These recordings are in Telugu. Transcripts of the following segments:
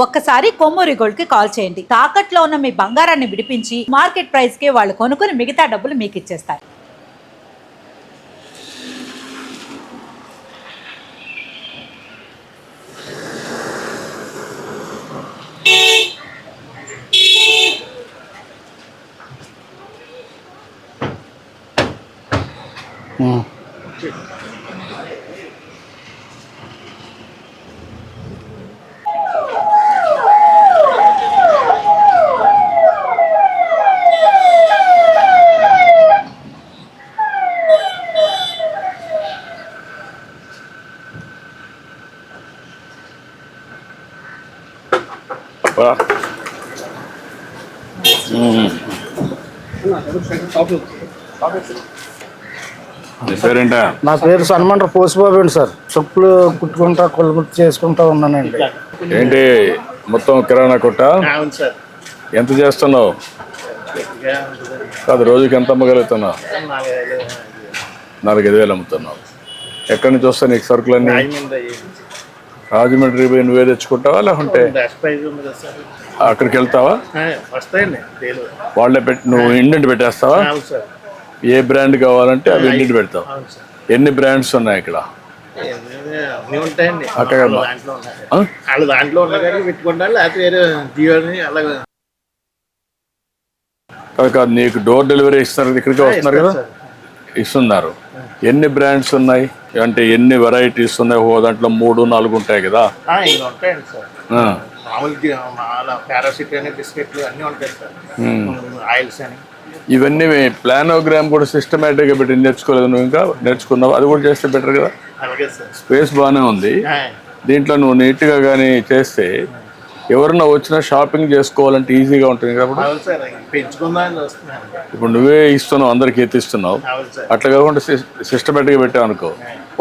ఒక్కసారి కొమ్మూరి గోల్డ్ కి కాల్ చేయండి. తాకట్లో ఉన్న మీ బంగారాన్ని విడిపించి మార్కెట్ ప్రైస్ కి వాళ్ళు కొనుక్కుని మిగతా డబ్బులు మీకు ఇచ్చేస్తారు. నా పేరు సన్మండ్ర పోసిబాబు అండి సార్. చెప్పులు కుట్టుకుంటా కొలు చేసుకుంటా ఉన్నానండి. ఏంటి మొత్తం కిరాణా కొట్ట? ఎంత చేస్తున్నావు? కాదు, రోజుకి ఎంత అమ్మగలుగుతున్నావు? 4,000 అమ్ముతున్నావు. ఎక్కడి నుంచి వస్తాయి నీకు సరుకులన్నీ? రాజమండ్రి పోయి నువ్వే తెచ్చుకుంటావా లేకుంటే అక్కడికి వెళ్తావా? వాళ్ళే పెట్టి నువ్వు ఇండెంట్ పెట్టేస్తావా? ఏ బ్రాండ్ కావాలంటే అవి ఇండెంట్ పెడతావు. ఎన్ని బ్రాండ్స్ ఉన్నాయి ఇక్కడ? కాదు, నీకు డోర్ డెలివరీ ఇస్తున్నారు, ఇక్కడికి వస్తున్నారు కదా, ఇస్తున్నారు. ఎన్ని బ్రాండ్స్ ఉన్నాయి అంటే ఎన్ని వెరైటీస్ ఉన్నాయి? ఓ దాంట్లో 3-4 ఉంటాయి కదా. ఇవన్నీ ప్లానోగ్రామ్ కూడా సిస్టమేటిక్గా పెట్టి నేర్చుకోలేదు నువ్వు? ఇంకా నేర్చుకున్నావు, అది కూడా చేస్తే బెటర్ కదా. స్పేస్ బాగానే ఉంది దీంట్లో. నువ్వు నీట్గా కానీ చేస్తే ఎవరన్నా వచ్చినా షాపింగ్ చేసుకోవాలంటే ఈజీగా ఉంటుంది కాబట్టి. ఇప్పుడు నువ్వే ఇస్తున్నావు, అందరికి ఎత్తిస్తున్నావు. అట్లా కాకుండా సిస్టమేటిక్గా పెట్టావు అనుకో,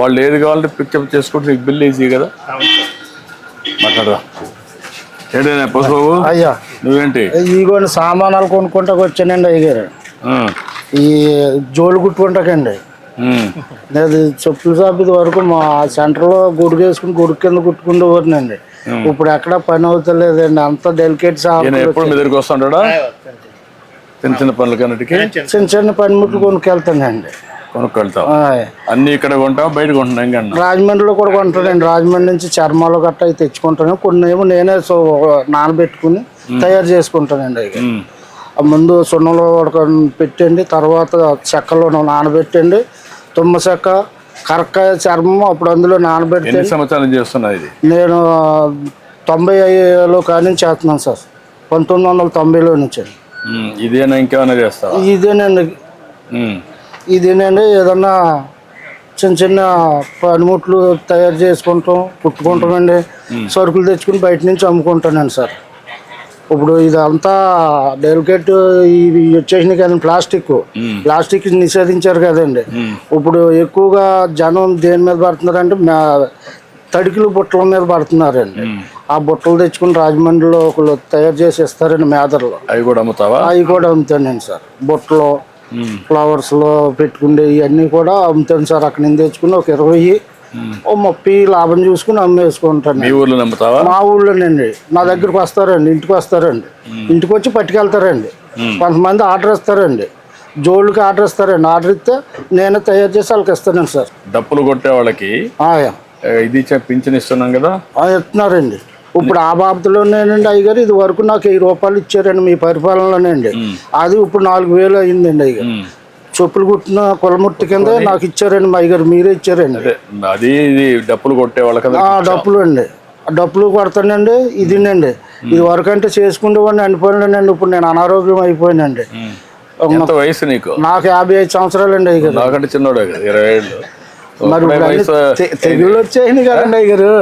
వాళ్ళు ఏది కావాలంటే పికప్ చేసుకుంటే నీకు బిల్ ఈజీ కదా. మాట్లాడదా ఏంటైనా పసుబాబు? అయ్యా నువ్వేంటి ఇగోండి సామానాలు కొనుక్కుంటా వచ్చానండి అయ్యారు. ఈ జోలు కుట్టుకుంటాకండి. నేను చెప్పుల షాప్ ఇది వరకు మా సెంటర్లో గుడికి వేసుకుని గుడి కింద కుట్టుకుంటూ పోతున్నాండి. ఇప్పుడు ఎక్కడ పని అవుతలేదండి, అంత డెలికేట్ షాప్. ఎప్పుడు మీ దగ్గరికి వస్తుంటాడా? చిన్న చిన్న పనులకన్నిటికీ చిన్న చిన్న పనిముట్లు కొనుక్కెళ్తానండి. కొనుక్కెళ్తావు? అన్ని ఇక్కడ కొంటావు, బయట కొంటున్నాం? రాజమండ్రిలో కూడా కొంటానండి. రాజమండ్రి నుంచి చర్మాలు గట్ట అవి తెచ్చుకుంటాను. కొన్ని ఏమో నేనే నానబెట్టుకుని తయారు చేసుకుంటానండి. అవి ముందు సున్నంలో పెట్టండి, తర్వాత చెక్కలో నానబెట్టండి. తుమ్మ చెక్క, కరక్కాయ చర్మం అప్పుడు అందులో నానబెట్టి. ఎన్ని సంవత్సరాలు చేస్తున్నా ఇది? నేను 95లో కానీ చేస్తున్నాను సార్. 1990లో నుంచి. ఇదేనా ఇంకేమైనా చేస్తావా? ఇదేనండి. ఇదేనండి ఏదన్నా చిన్న చిన్న పనిముట్లు తయారు చేసుకుంటాం, కుట్టుకుంటామండి. సరుకులు తెచ్చుకుని బయట నుంచి అమ్ముకుంటానండి సార్. ఇప్పుడు ఇదంతా డెలికేట్ ఇవి వచ్చేసినాయి కదండి. ప్లాస్టిక్ నిషేధించారు కదండి. ఇప్పుడు ఎక్కువగా జనం దేని మీద పడుతున్నారంటే తడికిలు బుట్టల మీద పడుతున్నారండి. ఆ బుట్టలు తెచ్చుకుని రాజమండ్రిలో ఒకళ్ళు తయారు చేసి ఇస్తారండి మేదర్లో. అవి కూడా అమ్ముతావా? అవి కూడా అమ్ముతానండి సార్. బుట్టలు, ఫ్లవర్స్లో పెట్టుకుంటే ఇవన్నీ కూడా అమ్ముతాను సార్. అక్కడ నుంచి తెచ్చుకుని ఒక 20-30 లాభం చూసుకుని అమ్మేసుకుంటాను. మీ ఊర్లో అమ్ముతావా? మా ఊళ్ళోనండి. నా దగ్గరకు వస్తారండి, ఇంటికి వస్తారండి. ఇంటికి వచ్చి పట్టుకెళ్తారండి. కొంతమంది ఆర్డర్ ఇస్తారండి, జోళ్ళకి ఆర్డర్ ఇస్తారండి. ఆర్డర్ ఇస్తే నేనే తయారు చేసి వాళ్ళకి ఇస్తానండి సార్. డప్పులు కొట్టే వాళ్ళకి ఇది పింఛన్ ఇస్తున్నాం కదా, ఇస్తున్నారండి. ఇప్పుడు ఆ బాబతులోనేనండి అయ్యగారు. ఇది వరకు నాకు 1000 రూపాయలు ఇచ్చారండి మీ పరిపాలనలోనండి. అది ఇప్పుడు 4000 అయిందండి అయ్యగారు. చెప్పులు కుట్టిన కులమూర్తి కింద నాకు ఇచ్చారండి మా అయ్యగారు. మీరే ఇచ్చారండి. అది డప్పులు కొట్టే వాళ్ళకి డప్పులు అండి. డప్పులు కొడతానండి. ఇదినండి. ఇది వరకు అంటే చేసుకుంటేవాడిని అనిపోయినానండి. ఇప్పుడు నేను అనారోగ్యం అయిపోయానండి. వయసు నీకు? నాకు 55 సంవత్సరాలండి అయ్యగారు. నాకంటే చిన్నోడే కదా, 20 ఏళ్ళు. మరి తెగుళ్ళు వచ్చాయి కదండి అయ్యారు.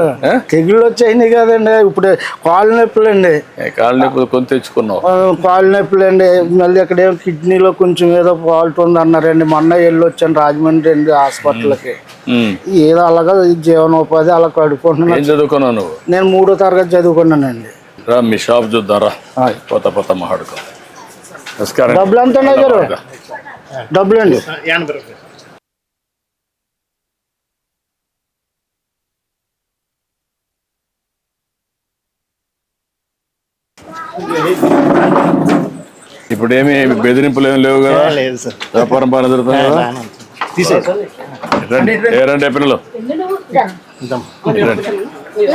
తెగుళ్ళు వచ్చాయి కదండి. ఇప్పుడు కాళ్ళు నొప్పులు అండి. కాళ్ళు నొప్పులు కొని తెచ్చుకున్నావు? కాళ్ళు నొప్పులు అండి. మళ్ళీ అక్కడేమో కిడ్నీలో కొంచెం ఏదో ఫాల్ట్ ఉంది అన్నారండి. మొన్న వెళ్ళి వచ్చాను రాజమండ్రి అండి హాస్పిటల్కి. ఏదో అలాగా జీవనోపాధి అలా కడుక్కుంటున్నాను. ఏం చదువుకున్నావు నువ్వు? నేను 3వ తరగతి చదువుకున్నానండి. రా మీ షాప్ చూద్దారా, కొత్త మాట్లాడుకో. డబ్బులు ఎంత ఉన్నాయి గారు? డబ్బులు అండి 80 రూపాయలు. ఇప్పుడు ఏమి బెదిరింపులు ఏమి లేవు కదా? లేదు సార్. వ్యాపారం బాగా జరుగుతుంది కదా? రండి. రండి పిల్లలు, రండి.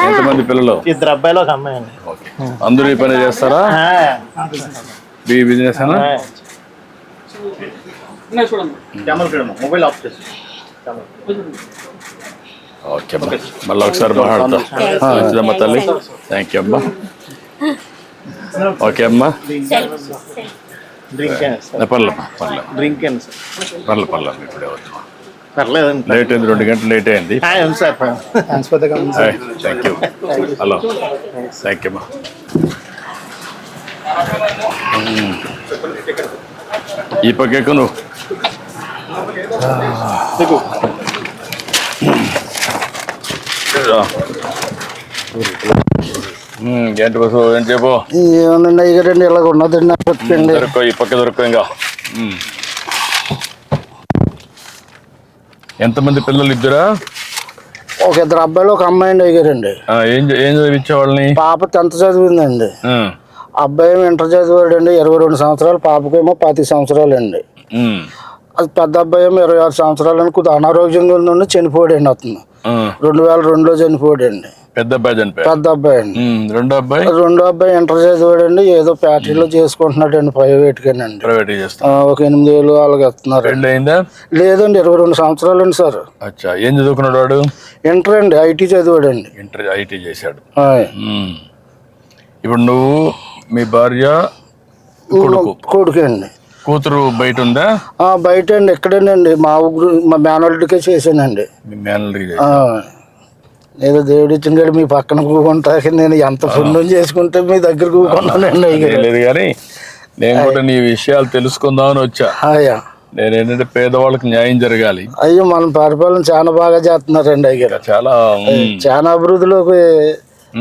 ఎంతమంది పిల్లలు? 2 అబ్బాయిలు 1 అమ్మాయి అండి. ఓకే. అందరూ ఈ పని చేస్తారా? మీ బిజినెస్ అనా? మొబైల్ ఆఫ్ చేసి ఓకే అమ్మా, మళ్ళీ ఒకసారి మాట్లాడతా. మంచిదమ్మా తల్లి, థ్యాంక్ యూ అమ్మా. ఓకే అమ్మా, డ్రింక్ పర్లేదు పర్లేదు డ్రింక్ అండి సార్. పర్లేదు ఇప్పుడే వద్దు. పర్లేదండి లేట్ అయింది, 2 గంటలు లేట్ అయింది. అవును sir. Thank you. Hello, thank you అమ్మా. ఈ పక్క నువ్వు ఏంటి బస్సు ఏం చెప్పు? ఏమన్నా ఇగరండి ఇలాగ ఉన్నదండి. దొరకో, ఈ పక్క దొరకో. ఇంకా ఎంతమంది పిల్లలు? 2 ఒక 2 అబ్బాయిలు 1 అమ్మాయి అండి అయ్యారండి. ఏం చదివించే వాళ్ళని? పాప 10th చదివిందండి. అబ్బాయి ఏమో ఇంటర్ చదివాడు అండి, 22 సంవత్సరాలు. పాపకేమో 25 సంవత్సరాలు అండి. అది పెద్ద అబ్బాయి ఏమో 26 సంవత్సరాలు అని కొద్దిగా అనారోగ్యంగా నుండి చనిపోయాడండి. అతను 2002లో చనిపోయాడండి. పెద్ద అబ్బాయి చనిపోయాడు. పెద్ద అబ్బాయి అండి. రెండో అబ్బాయి ఇంటర్ చదివాడండి. ఏదో ఫ్యాక్టరీలో చేసుకుంటున్నాడు అండి, ప్రైవేట్గానండి. ప్రైవేట్ చేస్తా. ఒక 8,000 అలాగే ఇస్తున్నారు. అయిందా? లేదండి, 22 సంవత్సరాలు అండి సార్. అచ్చా, ఏం చదువుకున్నాడు వాడు? ఇంటర్ అండి, ఐటీ చదివాడండి. ఇంటర్ ఐటీ చేశాడు. ఇప్పుడు నువ్వు, మీ భార్య, కొడుకు అండి. కూతురు బయట ఉందా? బయట అండి, ఇక్కడేనండి. మా ఊరు, మా మేనల్డ్కే చేశానండి. మీ మేనల్డ్కి ఏదో దేవుడు ఇచ్చిన మీ పక్కన కూకుంటాక నేను ఎంత పుణ్యం చేసుకుంటే మీ దగ్గర కూకున్నానండి. లేదు కానీ నేను కూడా నీ విషయాలు తెలుసుకుందామని వచ్చా. నేను ఏంటంటే పేదవాళ్ళకి న్యాయం జరగాలి. అయ్యో, మన పరిపాలన చాలా బాగా చేస్తున్నారండి. అయ్యారు చాలా అభివృద్ధిలోకి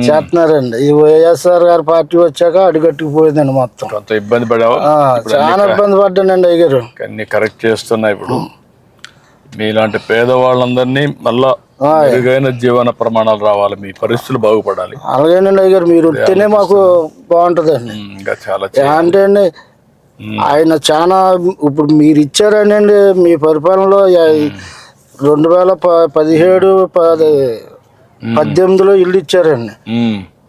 చేస్తున్నారండి. ఈ వైఎస్ఆర్ గారి పార్టీ వచ్చాక అడుగట్టుకుపోయిందండి మొత్తం. కొంత ఇబ్బంది పడావా? చాలా ఇబ్బంది పడ్డానండి అయ్యారు. అన్ని కరెక్ట్ చేస్తున్నా. ఇప్పుడు మీలాంటి పేదవాళ్ళందరినీ మళ్ళా మెరుగైన జీవన ప్రమాణాలు రావాలి, మీ పరిస్థితులు బాగుపడాలి. అలాగేనండి అయ్యారు, మీరు ఉంటేనే మాకు బాగుంటుందండి. ఇంకా చాలా అంటే అండి ఆయన చాలా ఇప్పుడు మీరు ఇచ్చారనండి. మీ పరిపాలనలో 2017, 18లో ఇల్లు ఇచ్చారండి.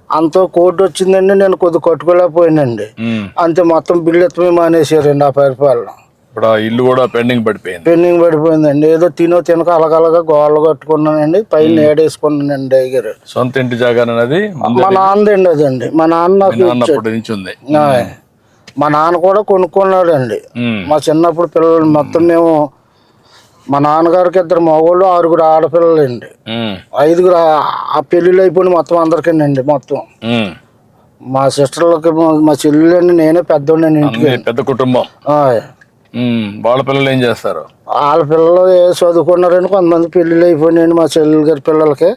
అంతో కోర్టు వచ్చిందండి, నేను కొద్దిగా కట్టుకోలేకపోయానండి. అంతే, మొత్తం బిల్లు ఎత్తమే మానేసారండి ఆ పరిపాలన. ఇప్పుడు ఆ ఇల్లు కూడా పెండింగ్ పడిపోయిందండి. ఏదో తినక అలగలగా గోళ్ళు కట్టుకున్నానండి, పైన ఏడేసుకున్నానండి. అయ్యారు సొంత ఇంటి జాగానది మా నాన్నదండి. అదండి మా నాన్న నుంచి ఉంది. మా నాన్న కూడా కొనుక్కున్నాడండి. మా చిన్నప్పుడు పిల్లలు మొత్తం మేము, మా నాన్నగారికి 2 మగవాళ్ళు, 6 ఆడపిల్లలండి. 5 ఆ పెళ్ళిళ్ళు అయిపోయి మొత్తం అందరికీనండి. మొత్తం మా సిస్టర్లకి, మా చెల్లెలండి, నేనే పెద్దోండి ఇంటికి. పెద్ద కుటుంబం. వాళ్ళ పిల్లలు ఏం చేస్తారు? వాళ్ళ పిల్లలు చదువుకున్నారండి. కొంతమంది పెళ్ళిళ్ళు అయిపోయినాయండి మా చెల్లెలు గారి పిల్లలకి.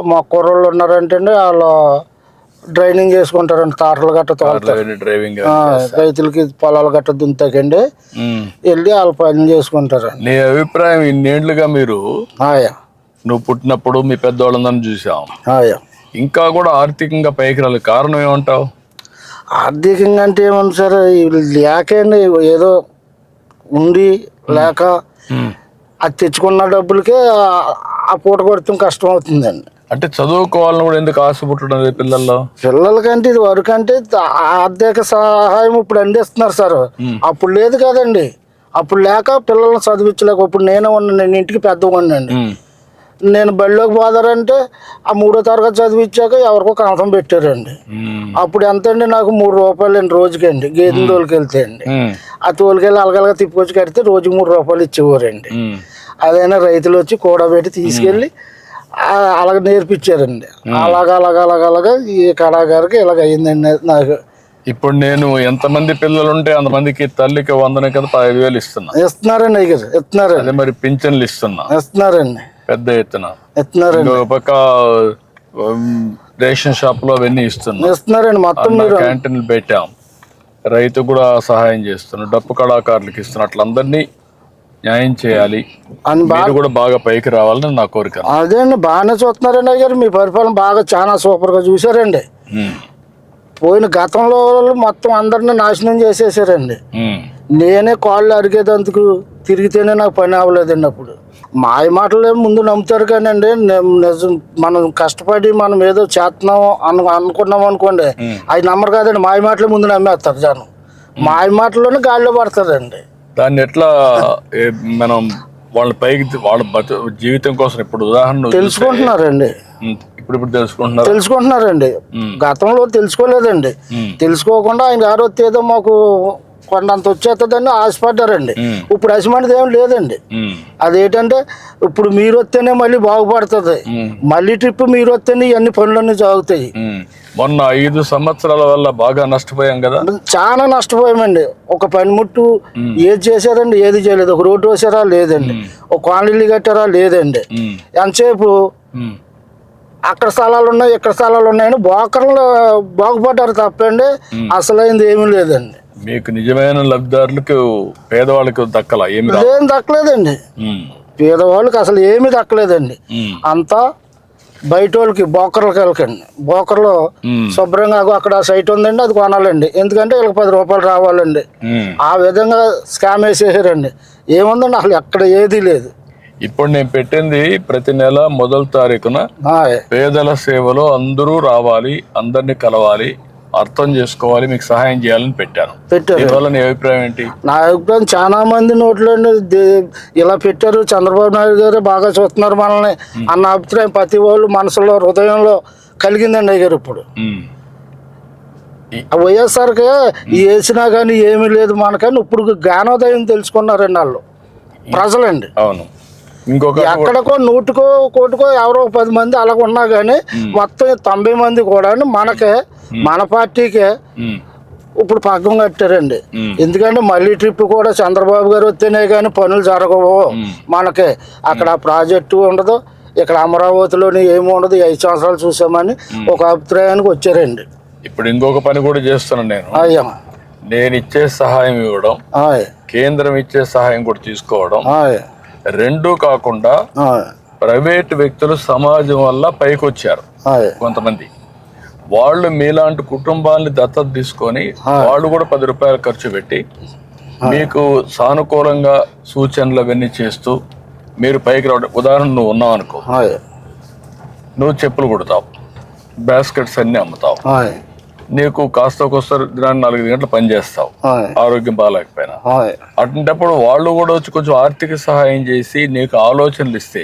మా కుర్రోళ్ళు ఉన్నారంటే వాళ్ళు డ్రైవింగ్ చేసుకుంటారండి. తాటలు గట్ట డ్రైవింగ్, రైతులకి పొలాలు గట్ట దుంతాకండి వెళ్ళి వాళ్ళు పని చేసుకుంటారండి. నీ అభిప్రాయం, ఇన్నేళ్లుగా మీరు, నువ్వు పుట్టినప్పుడు మీ పెద్దవాళ్ళందరినీ చూసాం, ఇంకా కూడా ఆర్థికంగా పైకి రాలేదు, కారణం ఏమంటావు? ఆర్థికంగా అంటే ఏమన్నా సార్, లేకండి ఏదో ఉండి లేక అది తెచ్చుకున్న డబ్బులకే ఆ పూట కొడతాం కష్టం అవుతుందండి. అంటే చదువుకోవాలని కూడా ఎందుకు ఆశ పుట్టడం పిల్లలకంటే ఇది వరకు అంటే ఆర్థిక సహాయం ఇప్పుడు అందిస్తున్నారు సార్. అప్పుడు లేదు కదండి. అప్పుడు లేక పిల్లల్ని చదివించలేక, ఇప్పుడు నేనే ఉన్నాను, నేను ఇంటికి పెద్దగా ఉన్నాండి. నేను బడిలోకి పోదారంటే ఆ 3వ తరగతి చదివించాక ఎవరికో కంఠం పెట్టారండి. అప్పుడు ఎంత అండి, నాకు 3 రూపాయలు అండి రోజుకండి. గేదెని తోలుకెళ్తే అండి, ఆ తోలుకెళ్ళి అలగలగా తిప్పుకొచ్చి కడితే రోజుకి 3 రూపాయలు ఇచ్చేవారండి. అదైనా రైతులు వచ్చి కూడబెట్టి తీసుకెళ్ళి అలాగ నేర్పించారండి. అలాగా ఈ కళాకారికి ఇలాగ అయ్యిందండి నాకు. ఇప్పుడు నేను ఎంతమంది పిల్లలు ఉంటే అంతమందికి తల్లికి 100 కదా 5,000 ఇస్తున్నారండి. అయ్యారు ఇస్తున్నారు. అదే మరి పింఛన్లు ఇస్తున్నారండి, పెద్ద ఎత్తున ఇస్తున్నారండి. పక్క రేషన్ షాప్ లో అవన్నీ ఇస్తున్నారండి. మొత్తం క్యాంటీన్లు పెట్టాం, రైతు కూడా సహాయం చేస్తున్నాం, డప్పు కళాకారులకు ఇస్తున్నాం. అట్లందరినీ న్యాయం చేయాలి అని కూడా బాగా పైకి రావాలని నా కోరిక. అదే అండి, బాగానే చూస్తున్నారండి అయ్యారు. మీ పరిపాలన బాగా చాలా సూపర్ గా చూసారండి. పోయిన గతంలో మొత్తం అందరిని నాశనం చేసేసారండి. నేనే కాళ్ళు అరిగేదందుకు తిరిగితేనే నాకు పని అవ్వలేదండి. అప్పుడు మాయ మాటలే ముందు నమ్ముతారు కానండి, నిజం మనం కష్టపడి మనం ఏదో చేస్తున్నాం అనుకున్నాం అనుకోండి, అవి నమ్మరు కాదండి. మాయ మాటలే ముందు నమ్మేస్తారు జనం. మాయ మాటల్లోనే గాలిలో పడతారండి. దాన్ని ఎట్లా మనం వాళ్ళ పైకి వాళ్ళ జీవితం కోసం ఇప్పుడు ఉదాహరణ తెలుసుకుంటున్నారండి. ఇప్పుడు తెలుసుకుంటున్నారండి. గతంలో తెలుసుకోలేదండి. తెలుసుకోకుండా ఆయన గారు ఏదో మాకు కొండంత వచ్చేస్తుందని ఆశపడ్డారండి. ఇప్పుడు అసమానది ఏం లేదండి. అదేంటంటే ఇప్పుడు మీరు వస్తేనే మళ్ళీ బాగుపడుతుంది, మళ్ళీ ట్రిప్ మీరు వస్తేనే ఇవన్నీ పనులన్నీ సాగుతాయి. మొన్న 5 సంవత్సరాల వల్ల బాగా నష్టపోయాం కదా. చాలా నష్టపోయామండి. ఒక పనిముట్టు ఏది చేశారండి, ఏది చేయలేదు. ఒక రోడ్డు వేసారా లేదండి, ఒక కాలనీలు కట్టారా లేదండి. ఎంతసేపు అక్కడ స్థలాలు ఉన్నాయి ఇక్కడ స్థలాలు ఉన్నాయని బోకర్లు బాగుపడ్డారు తప్పండి, అసలైంది ఏమీ లేదండి. మీకు నిజమైన లబ్ధిదారులకు పేదవాళ్ళకి దక్కలా ఏం దక్కలేదండి. పేదవాళ్ళకి అసలు ఏమీ దక్కలేదండి. అంతా బయట వాళ్ళకి బోకర్లకి వెళ్ళకండి. బోకర్లో శుభ్రంగా అక్కడ సైట్ ఉందండి, అది కొనాలండి. ఎందుకంటే వీళ్ళకి 10 రూపాయలు రావాలండి. ఆ విధంగా స్కామ్ వేసేసారండి. ఏముందండి అసలు ఎక్కడ ఏదీ లేదు. ఇప్పుడు నేను పెట్టింది ప్రతి నెల మొదటి తారీఖున పేదల సేవలో అందరూ రావాలి, అందరినీ కలవాలి, అర్థం చేసుకోవాలి, మీకు సహాయం చేయాలని పెట్టాను. దీనివల్ల నీ అభిప్రాయం ఏంటి? నా అభిప్రాయం చాలా మంది నోట్లో ఇలా పెట్టారు, చంద్రబాబు నాయుడు గారు బాగా చూస్తున్నారు మనల్ని అన్న అభిప్రాయం ప్రతి వాళ్ళు మనసులో హృదయంలో కలిగిందండి అయ్యారు. ఇప్పుడు వైఎస్ఆర్కి వేసినా కానీ ఏమీ లేదు మనకని ఇప్పుడు జ్ఞానోదయం తెలుసుకున్నారండి వాళ్ళు ప్రజలండి. అవును. ఇంకొక ఎక్కడికో 100కో 1 ఎవరో 10 మంది అలాగ ఉన్నా కానీ మొత్తం 90 మంది కూడా మనకే మన పార్టీకే ఇప్పుడు పగ్గం కట్టారండి. ఎందుకంటే మళ్ళీ ట్రిప్ కూడా చంద్రబాబు గారు వస్తేనే కానీ పనులు జరగవు మనకే. అక్కడ ప్రాజెక్టు ఉండదు, ఇక్కడ అమరావతిలోని ఏమి ఉండదు. 5 సంవత్సరాలు చూసామని ఒక అభిప్రాయానికి వచ్చారండి. ఇప్పుడు ఇంకొక పని కూడా చేస్తున్నాను నేను ఇచ్చే సహాయం ఇవ్వడం, కేంద్రం ఇచ్చే సహాయం కూడా తీసుకోవడం, రెండూ కాకుండా ప్రైవేట్ వ్యక్తులు సమాజం వల్ల పైకి వచ్చారు కొంతమంది. వాళ్ళు మీలాంటి కుటుంబాన్ని దత్తత తీసుకొని వాళ్ళు కూడా 10 రూపాయలు ఖర్చు పెట్టి మీకు సానుకూలంగా సూచనలు అవన్నీ చేస్తూ మీరు పైకి రావడం. ఉదాహరణ నువ్వు ఉన్నావు అనుకో, నువ్వు చెప్పులు కుడతావు, బాస్కెట్స్ అన్ని అమ్ముతావు, నీకు కాస్త దినాన్ని 4 గంటలు పని చేస్తావు, ఆరోగ్యం బాగాలేకపోయినా. అటువంటిప్పుడు వాళ్ళు కూడా వచ్చి కొంచెం ఆర్థిక సహాయం చేసి నీకు ఆలోచనలు ఇస్తే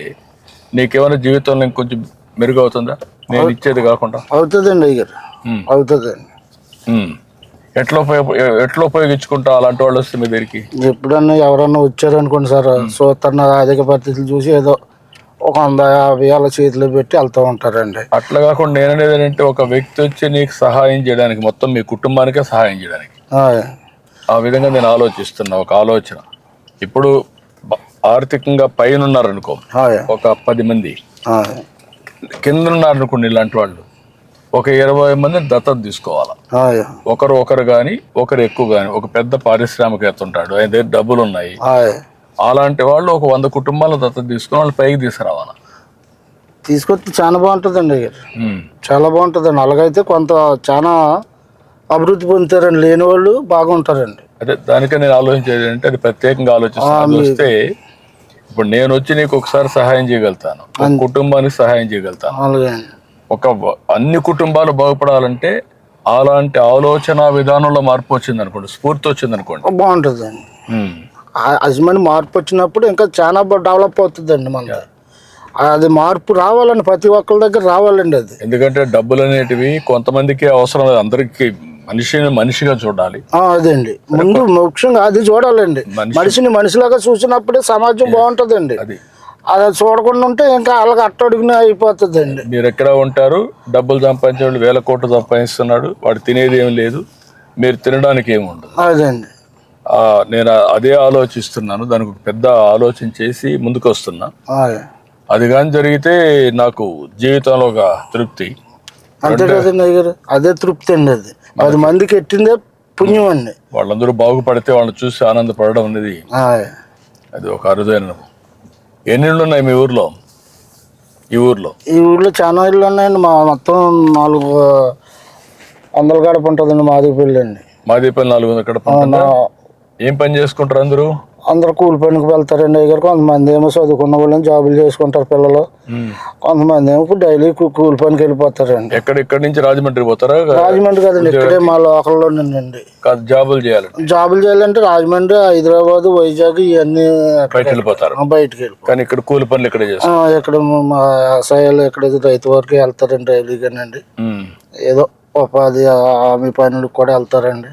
నీకేమైనా జీవితంలో ఇంకొంచెం మెరుగవుతుందా? నేను ఇచ్చేది కాకుండా అవుతుందండి అయ్యారు, అవుతుందండి. ఎట్లా ఉపయోగించుకుంటా అలాంటి వాళ్ళు వస్తే మీ దగ్గరికి? ఎప్పుడన్నా ఎవరన్నా వచ్చారనుకోండి సార్, చూస్తున్న ఆర్థిక పరిస్థితులు చూసి ఏదో ఒక 150 వేల చేతిలో పెట్టి వెళ్తూ ఉంటారండి. అట్లా కాకుండా నేననేది ఏంటంటే ఒక వ్యక్తి వచ్చి నీకు సహాయం చేయడానికి, మొత్తం మీ కుటుంబానికే సహాయం చేయడానికి ఆ విధంగా నేను ఆలోచిస్తున్నా. ఒక ఆలోచన ఇప్పుడు ఆర్థికంగా పైన ఉన్నారనుకో ఒక 10 మంది, కింద ఉన్నారనుకోండి ఇలాంటి వాళ్ళు ఒక 20 మందిని దత్తత తీసుకోవాలి. ఒకరు కానీ ఒకరు ఎక్కువ కానీ, ఒక పెద్ద పారిశ్రామికవేత్త ఉంటాడు, ఆయన దగ్గర డబ్బులు ఉన్నాయి, అలాంటి వాళ్ళు ఒక 100 కుటుంబాల దత్తత తీసుకుని వాళ్ళు పైకి తీసుకురావాలి. తీసుకొస్తే చాలా బాగుంటుందండి, చాలా బాగుంటుందండి. అలాగైతే కొంత చాలా అభివృద్ధి పొందుతారండి, లేని వాళ్ళు బాగుంటారండి. అదే దానికే నేను ఆలోచించేది అంటే అది ప్రత్యేకంగా ఆలోచిస్తాను. వస్తే ఇప్పుడు నేను వచ్చి నీకు ఒకసారి సహాయం చేయగలుగుతాను, ఒక కుటుంబానికి సహాయం చేయగలుగుతాను. ఒక అన్ని కుటుంబాలు బాగుపడాలంటే అలాంటి ఆలోచన విధానంలో మార్పు వచ్చింది అనుకోండి, స్ఫూర్తి వచ్చింది అనుకోండి, బాగుంటుందండి. అజమాని మార్పు వచ్చినప్పుడు ఇంకా చాలా డెవలప్ అవుతుందండి. మన అది మార్పు రావాలండి, ప్రతి ఒక్కరి దగ్గర రావాలండి అది. ఎందుకంటే డబ్బులు అనేటివి కొంతమందికి అవసరం లేదు, అందరికి మనిషిగా చూడాలి. అదండి ముందు ముఖ్యంగా అది చూడాలండి. మనిషిని మనిషిలాగా చూసినప్పుడే సమాజం బాగుంటుందండి. అది చూడకుండా ఉంటే ఇంకా అలాగ అట్టడుగునే అయిపోతుందండి. మీరు ఎక్కడ ఉంటారు, డబ్బులు సంపాదించే వాళ్ళు 1000 కోట్లు సంపాదిస్తున్నాడు, వాడు తినేది ఏం లేదు, మీరు తినడానికి ఏమి ఉండదు. అదండి నేను అదే ఆలోచిస్తున్నాను, దానికి పెద్ద ఆలోచన చేసి ముందుకు వస్తున్నా. అది కానీ జరిగితే నాకు జీవితంలో ఒక తృప్తి. అంతే కదండి అయ్యారు, అదే తృప్తి అండి. అది 10 మందికి ఎట్టిందే పుణ్యం అండి. వాళ్ళందరూ బాగుపడితే వాళ్ళని చూసి ఆనందపడడం అనేది అది ఒక అరుదైన. ఎన్ని ఇళ్ళు ఉన్నాయి మీ ఊర్లో? ఈ ఊర్లో చాలా ఇళ్ళు ఉన్నాయండి. మా మొత్తం వందల గడప ఉంటుందండి మాదిపల్లి అండి. మాదేపల్లి 400 గడప ఉంటుందా? ఏం పని చేసుకుంటారు అందరూ? అందరు కూలి పనికి వెళ్తారండి అయ్యారు. కొంతమంది ఏమో చదువుకున్న వాళ్ళని జాబులు చేసుకుంటారు పిల్లలు. కొంతమంది ఏమో డైలీ కూలి పనికి వెళ్ళిపోతారండి. ఎక్కడి నుంచి రాజమండ్రి పోతారా? రాజమండ్రి కదండి, ఇక్కడే మా లోకల్లోనండి. కాదు, జాబులు చేయాలంటే రాజమండ్రి, హైదరాబాద్, వైజాగ్ ఇవన్నీ బయటకు వెళ్ళిపోతారు. బయటకు వెళ్ళిపోతారు. కానీ ఇక్కడ కూలి పనులు ఇక్కడే చేస్తారు. ఇక్కడ మా వ్యవసాయాలు ఇక్కడ రైతు వరకు వెళ్తారండి డైలీగానండి. ఏదో ఉపాధి హామీ పనులకు కూడా వెళ్తారండి.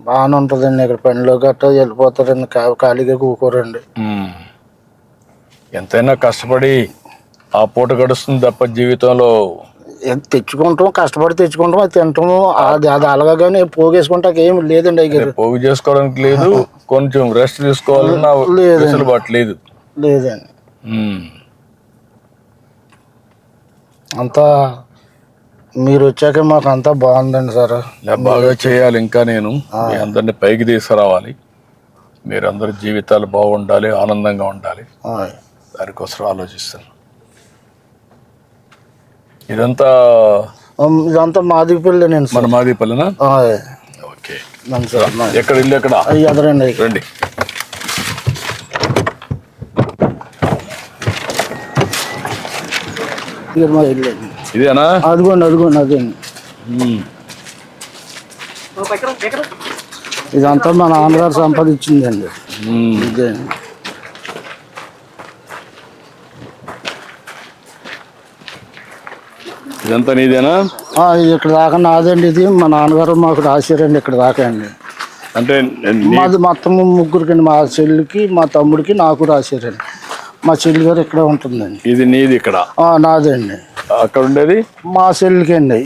బాగానే ఉంటుందండి ఇక్కడ. పనిలో గట్రా వెళ్ళిపోతారండి, ఖాళీగా కూకోరండి. ఎంతైనా కష్టపడి ఆ పూట గడుస్తుంది తప్ప జీవితంలో తెచ్చుకుంటాం, కష్టపడి తెచ్చుకుంటాం, అది తింటాము. అది అలాగా కానీ పోగేసుకుంటాక ఏమి లేదండి అయ్యారు. పోగు చేసుకోవడానికి లేదు, కొంచెం రెస్ట్ తీసుకోవాలన్నా వెసులుబాటు లేదండి. అంతా మీరు వచ్చాక మాకు అంతా బాగుందండి సార్. బాగా చేయాలి. ఇంకా నేను మీ అందరినీ పైకి తీసుకురావాలి. మీరందరి జీవితాలు బాగుండాలి, ఆనందంగా ఉండాలి. దానికోసం ఆలోచిస్తాను. ఇదంతా మాదిపల్లి నేను. మన మాదిపల్లినా? ఓకే. ఎక్కడ ఇల్లు? ఎక్కడ? ఎదరండి. రండి. మా ఇల్లు ఇదేనా? అదిగోండి అదేండి. ఇదంతా మా నాన్నగారు సంపాదించిందండి. ఇదే ఇదంతా నీదేనా? ఇది ఇక్కడ దాకా నాదండి. ఇది మా నాన్నగారు మాకు రాశారండి ఇక్కడ దాకా అండి. అంటే మాది మొత్తం ముగ్గురికండి. మా చెల్లికి, మా తమ్ముడికి, నాకు రాశారండి. మా చెల్లి గారు ఇక్కడ ఉంటుందండి. ఇది నీది ఇక్కడ? నాదండి. అక్కడ ఉండేది మా చెల్లికి అండి.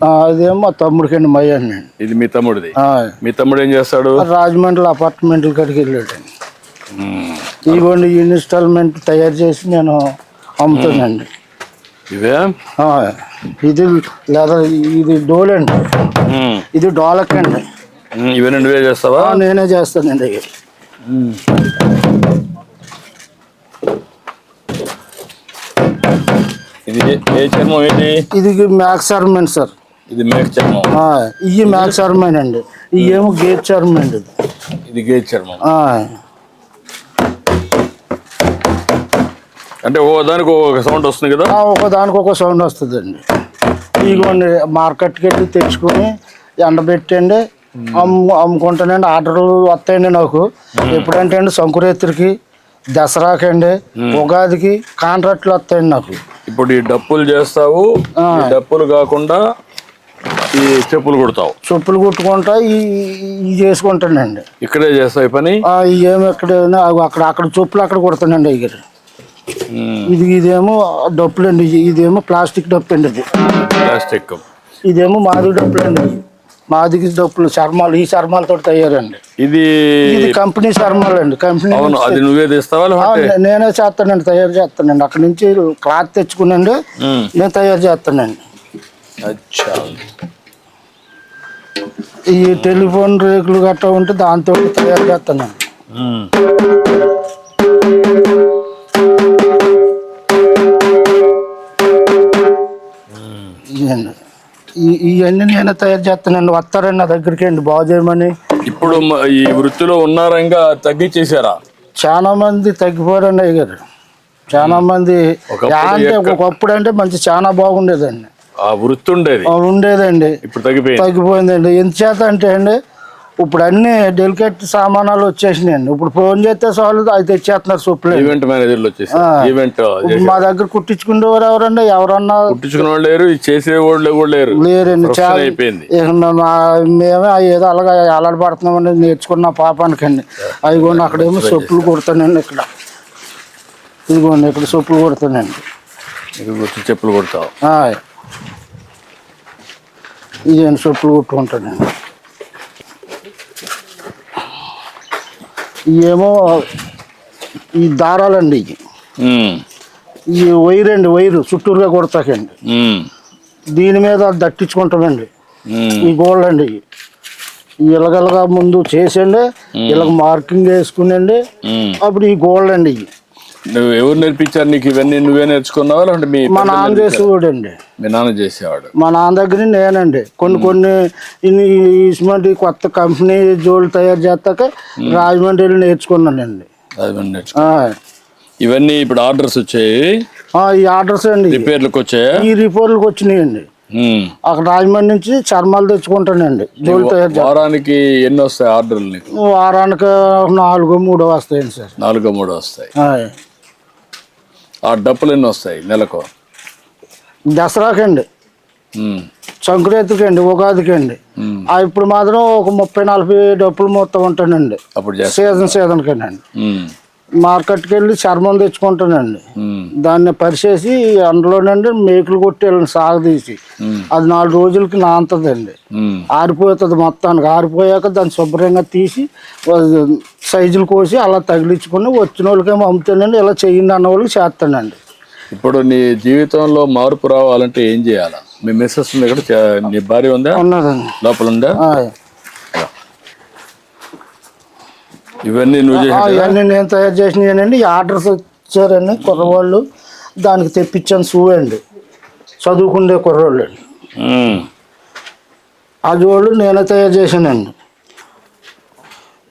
అదేమో మా తమ్ముడికి అండి. మై అండి. ఇది మీ తమ్ముడిది? మీ తమ్ముడు ఏం చేస్తాడు? రాజమండ్రి అపార్ట్మెంట్ల కాడికి వెళ్ళాడండి. ఇదిగోండి ఇన్స్టాల్మెంట్ తయారు చేసి నేను అమ్ముతానండి. ఇవే? ఇది లేదా ఇది డోల్ అండి. ఇది డోలక్ అండి. ఇవన్నీ నువ్వే చేస్తావా? నేనే చేస్తానండి. ఇది ఏ చర్మం? ఇది మ్యాక్ చర్మం సార్. ఇది మేక చర్మం. ఇవి మ్యాక్ చర్మం అండి. ఇవేమో గేజ్ చర్మం అండి. ఇది గేజ్ చర్మం. అంటే దానికి ఒక సౌండ్ వస్తుంది కదా? ఒకదానికి ఒక సౌండ్ వస్తుందండి. ఇదిగోండి మార్కెట్కి వెళ్ళి తెచ్చుకొని ఎండబెట్టండి అమ్ముకుంటానండి. ఆర్డర్లు వస్తాయండి నాకు. ఎప్పుడంటే అండి సంకురాత్రికి, దసరాకండి, ఉగాదికి కాంట్రాక్ట్లు వస్తాయండి నాకు. ఇప్పుడు ఈ డప్పులు చేస్తావు, డప్పులు కాకుండా ఈ చెప్పులు కుడతావు? చెప్పులు కుట్టుకుంటా ఇవి చేసుకుంటానండి. ఇక్కడే చేస్తావు పని? ఏమి ఎక్కడైనా అక్కడ చెప్పులు అక్కడ కుడతానండి అయ్యారు. ఇదేమో డప్పులు అండి. ఇదేమో ప్లాస్టిక్ డప్పు అండి. ఇది ప్లాస్టిక్. ఇదేమో మాది డప్పులు అండి. మాదికి డప్పులు చర్మాలు, ఈ చర్మాలతో తయారండి. ఇది కంపెనీ చర్మాలు అండి. కంపెనీ. అది నువ్వే తెస్తావా? నేనే చేస్తానండి, తయారు చేస్తానండి. అక్కడ నుంచి క్లాత్ తెచ్చుకునండి నేను తయారు చేస్తానండి. ఈ టెలిఫోన్ రేకులు గట్రా ఉంటే దాంతో తయారు చేస్తానండి. ఇవన్నీ నేనే తయారు చేస్తానండి. వస్తారండి నా దగ్గరికి అండి బాగు చేయమని. ఇప్పుడు ఈ వృత్తిలో ఉన్నారా? ఇంకా తగ్గించేసారా? చాలా మంది తగ్గిపోయారండి అయ్యారు. చాలా మంది అంటే ఒకప్పుడు అంటే మంచి చాలా బాగుండేదండి. ఆ వృత్తి ఉండేదండి. ఇప్పుడు తగ్గిపోయిందండి. ఎందుచేత అంటే అండి ఇప్పుడు అన్ని డెలికేట్ సామానాలు వచ్చేసినాయండి. ఇప్పుడు ఫోన్ చేస్తే చాలు అది తెచ్చేస్తున్నారు. సూపర్. ఈవెంట్ మేనేజర్లు వచ్చేసి మా దగ్గర కుట్టించుకునేవారు ఎవరన్నా కుట్టించుకునే వాళ్ళు లేరు, చేసేవాళ్ళు కూడా లేరండి. చాలా అయిపోయింది. మేమే ఏదో అలాగా అలవాటు పడుతున్నామని నేర్చుకున్న పాపానికండి. అదిగోండి అక్కడేమో చెప్పులు కుడతానండి. ఇక్కడ ఇదిగోండి ఇక్కడ చెప్పులు కుడతానండి. చెప్పులు కుడతావు? ఇదేంటి చెప్పులు కుట్టుకుంటానండి. ఇవేమో ఈ దారాలండి. ఈ వైర్ అండి. వైరు చుట్టూరుగా కొడతాకండి. దీని మీద దట్టించుకుంటామండి. ఈ గోల్డ్ అండి. ఇలాగలగా ముందు చేసండి, ఇలాగ మార్కింగ్ వేసుకునండి. అప్పుడు ఈ గోల్డ్ అండి. నువ్వు ఎవరు నేర్పించారు నీకు ఇవన్నీ? నువ్వే నేర్చుకున్నావా లేదంటే మీ మా నాన్న చేసేవాడండి. మీ నాన్న చేసేవాడు? మా నాన్న దగ్గర నేనండి కొన్ని ఇటువంటి కొత్త కంపెనీ జోళ్ళు తయారు చేస్తాక రాజమండ్రిలో నేర్చుకున్నానండి. అది నేర్చుకో. ఇవన్నీ ఇప్పుడు ఆర్డర్స్ వచ్చాయి, ఈ ఆర్డర్స్ అండి రిపేర్లకు వచ్చాయా? ఈ రిపోర్ట్లకు వచ్చినాయండి. అక్కడ రాజమండ్రి నుంచి చర్మాలు తెచ్చుకుంటానండి. జోళ్ళు తయారు వారానికి ఎన్ని వస్తాయి ఆర్డర్లు నీకు? వారానికి 4-3 వస్తాయండి సార్. 4-3 వస్తాయి. ఆ డబ్బులు ఎన్ని వస్తాయి నెలకు? దసరాకండి, సంక్రాంతికండి, ఉగాదికండి. ఇప్పుడు మాత్రం ఒక 30-40 డబ్బులు మొత్తం ఉంటానండి. అప్పుడు సీజన్ కండి. మార్కెట్కి వెళ్ళి చర్మం తెచ్చుకుంటానండి. దాన్ని పరిచేసి అందులోనండి మేకులు కొట్టేళ్ళని సాగదీసి అది 4 రోజులకి నాంతదండి. ఆరిపోతుంది మొత్తానికి. ఆరిపోయాక దాన్ని శుభ్రంగా తీసి సైజులు కోసి అలా తగిలించుకుని వచ్చిన వాళ్ళకేమో అమ్ముతానండి. ఇలా చెయ్యండి అన్న వాళ్ళకి చేస్తానండి. ఇప్పుడు నీ జీవితంలో మార్పు రావాలంటే ఏం చేయాలా? మీ మిస్సెస్ ఇక్కడ, నీ భార్య ఉందా? ఉన్నదండి, లోపల ఉందా? ఇవన్నీ నువ్వు ఇవన్నీ నేను తయారు చేసినానండి. ఆర్డర్స్ వచ్చారండి కుర్రవాళ్ళు, దానికి తెప్పించాను. షూ అండి, చదువుకునే కుర్రోళ్ళు అండి. ఆ జోళ్ళు నేనే తయారు చేశానండి.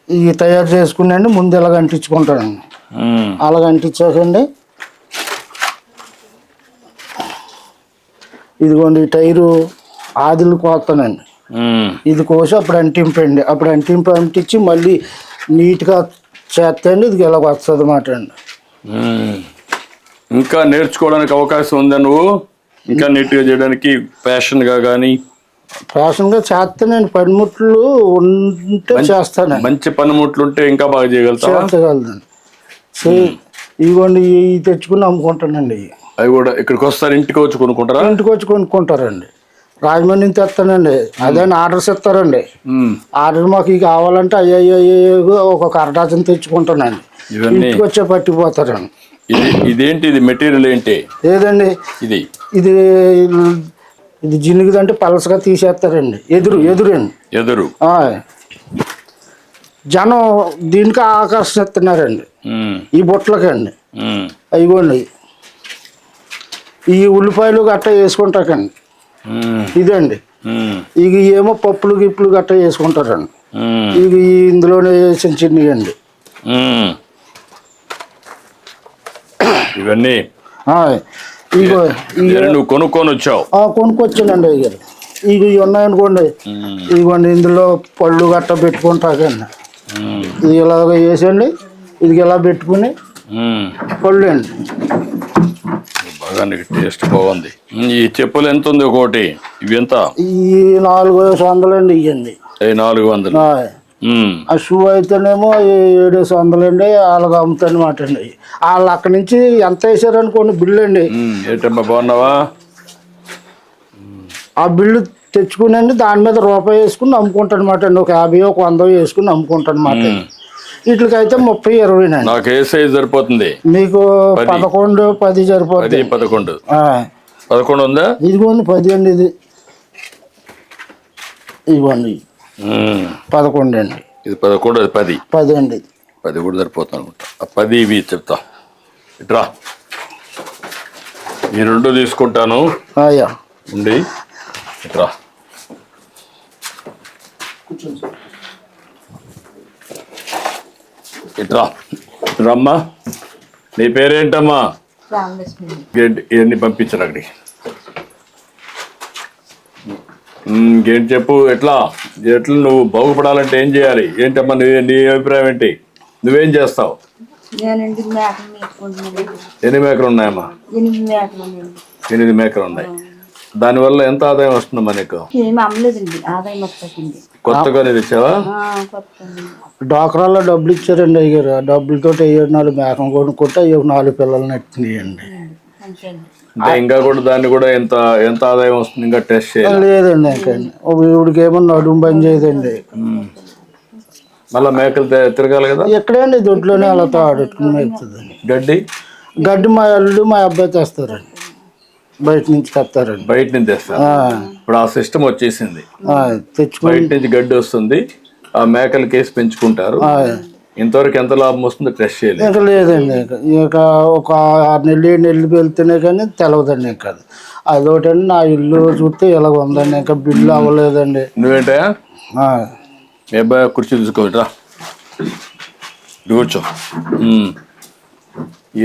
ఇవి తయారు చేసుకున్నాండి. ముందు ఇలాగ అంటించుకుంటానండి. అలాగ అంటించాకండి. ఇదిగోండి ఈ టైరు ఆదిలు కోస్తానండి. ఇది కోసి అప్పుడు అంటింపండి. అప్పుడు అంటించి మళ్ళీ నీట్గా చేస్తండి. ఇది ఇలా వస్తుంది అన్నమాట అండి. ఇంకా నేర్చుకోవడానికి అవకాశం ఉందా? నువ్వు ఇంకా నీట్గా చేయడానికి ఫ్యాషన్గా కానీ? ఫ్యాషన్గా చేస్తానండి. పనిముట్లు ఉంటే చేస్తానండి. మంచి పనిముట్లు ఉంటే ఇంకా బాగా చేయగలుగుతానండి. ఇదిగోండి ఇవి తెచ్చుకుని అమ్ముకుంటానండి. అవి కూడా ఇక్కడికి వస్తారు, ఇంటికి వచ్చి కొనుక్కుంటారా? ఇంటికి వచ్చి కొనుక్కుంటారండి. రాజమండ్రి నుంచి తెస్తానండి. అదే ఆర్డర్స్ ఇస్తారండి. ఆర్డర్ మాకు ఇవి కావాలంటే అయ్యో ఒక అరడాచన తెచ్చుకుంటానండి. ఇంటికి వచ్చే పట్టిపోతారండి. ఇదేంటి? ఇది మెటీరియల్ ఏంటి? ఏదండి ఇది? ఇది ఇది జినుగుదంటే పలసగా తీసేస్తారండి. ఎదురు జనం దీనికి ఆకర్షిస్తున్నారండి. ఈ బుట్టలకండి. అయిగోండి ఈ ఉల్లిపాయలు గట్ట వేసుకుంటాకండి. ఇదండి ఇక ఏమో పప్పులు గిప్పులు గట్ట వేసుకుంటారండి. ఇక ఇందులోనే చిన్నవి అండి ఇవన్నీ. ఇగో నువ్వు కొనుక్కొని వచ్చావు? కొనుక్కొచ్చానండి. ఇక ఇవి ఉన్నాయనుకోండి, ఇదిగోండి ఇందులో పళ్ళు గట్ట పెట్టుకుంటాకండి. ఇది ఇలాగ వేసండి. ఇది ఇలా పెట్టుకుని పళ్ళు అండి. బాగా టేస్ట్ బాగుంది. ఈ చెప్పులు ఎంత ఉంది ఒకటి? ఇవి ఎంత? ఈ 400 అండి. ఇవ్వండి 400. ఆ షూ అయితేనేమో 700 అండి. వాళ్ళకి అమ్ముతానమాట అండి. వాళ్ళు అక్కడి నుంచి ఎంత వేసారనుకోండి బిల్లు అండి. ఏంటమ్మా బాగున్నావా? ఆ బిల్లు తెచ్చుకునండి దాని మీద రూపాయి వేసుకుని అమ్ముకుంటానమాట అండి. ఒక 50 ఒక 100 వేసుకుని అమ్ముకుంటానమాట. వీటికైతే 30-20 అండి. నాకు ఏ సైజ్ సరిపోతుంది? మీకు 11-10 సరిపోతుంది. 11 ఉందా? ఇదిగోండి 10 అండి. ఇది ఇదిగోండి 11 అండి. ఇది 11, అది 10 అండి. 10 కూడా సరిపోతుంది అనుకుంటా. 10 ఇవి చెప్తా. ఇట్రా, ఈ 2 తీసుకుంటాను. ఉండి ఇట్రా. ఇట్రా రమ్మా. నీ పేరేంటమ్మా? ఇవన్నీ పంపించరు అక్కడికి. ఇంకేంటి చెప్పు? ఎట్లా నువ్వు బాగుపడాలంటే ఏం చేయాలి? ఏంటమ్మా నీ అభిప్రాయం ఏంటి? నువ్వేం చేస్తావు? ఎన్ని మేకలు ఉన్నాయమ్మా? 8 మేకలు ఉన్నాయి. దానివల్ల ఎంత ఆదాయం వస్తుందమ్మా నీకు? కొత్తగా తెచ్చావా? డాక్రాల్లో డబ్బులు ఇచ్చారండి అయ్యారు. ఆ డబ్బులతో 4 మేకలు కొనుక్కుంటే 4 పిల్లలు నెట్టినాయండి. అంటే ఇంకా కూడా దాన్ని కూడా ఎంత ఆదాయం వస్తుంది? ఇంకా టెస్ట్ చేయాలి? లేదండి. ఇంకండి ఇవిడికి ఏమో నడుము బంద్ చేయదండి. మళ్ళీ మేకలు తిరగాలి కదా? ఎక్కడండి దొడ్లోనే అలా ఆడుకుని మేపుతుంది. గడ్డి మా అల్లుడు మా అబ్బాయి తెస్తారండి. బయట నుంచి తెస్తారండి. బయట నుంచి తెస్తారు. ఇప్పుడు ఆ సిస్టమ్ వచ్చేసింది. తెచ్చుకుని బయట నుంచి గడ్డి వస్తుంది, ఆ మేకలు కేసి పెంచుకుంటారు. ఇంతవరకు ఎంత లాభం వస్తుందో టెస్ట్ చేయలేదు. ఇంకా లేదండి. ఇక ఒక 6 నెలలు 7 నెలలు వెళ్తేనే కానీ తెలవదండి. ఇంకా అదొకటండి. నా ఇల్లు చూస్తే ఇలాగ ఉందండి. ఇంకా బిల్లు అవ్వలేదండి. నువ్వేంటా ఏ అబ్బాయి కుర్చీ తీసుకోవటరా కూర్చో.